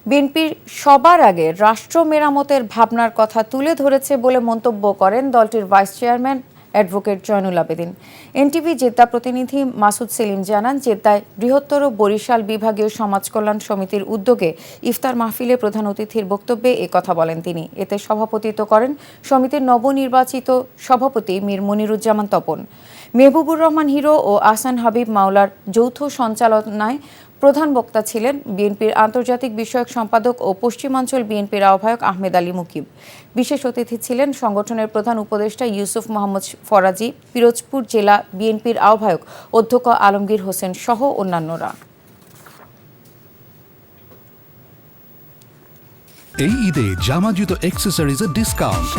বিএনপির সবার আগে রাষ্ট্র মেরামতের ভাবনার কথা তুলে ধরেছে বলে মন্তব্য করেন দলটির vice chairman advocate Joynul Abedin. NTV Jeddah প্রতিনিধি মাসুদ সেলিম জানান, জেদ্দায় বৃহত্তর বরিশাল বিভাগীয় সমাজ কল্যাণ সমিতির উদ্যোগে ইফতার মাহফিলে প্রধান অতিথির বক্তব্যে কথা বলেন তিনি। এতে সভাপতিত্ব করেন সমিতির নবনির্বাচিত সভাপতি মীর মনিরুজ্জামান তপন। মেহবুবুর রহমান হিরো ও আহসান হাবিব মাওলার যৌথ সঞ্চালনায় প্রধান বক্তা ছিলেন বিএনপির আন্তর্জাতিক বিষয়ক সম্পাদক ও পশ্চিমাঞ্চল বিএনপির আহ্বায়ক আহমেদ আলী মুকিব। বিশেষ অতিথি ছিলেন সংগঠনের প্রধান উপদেষ্টা ইউসুফ মোহাম্মদ ফরাজি, পিরোজপুর জেলা বিএনপির আহ্বায়ক অধ্যক্ষ আলমগীর হোসেন সহ অন্যান্যরা। এই ঈদে জামা জুতো অ্যাক্সেসরিজের ডিসকাউন্ট।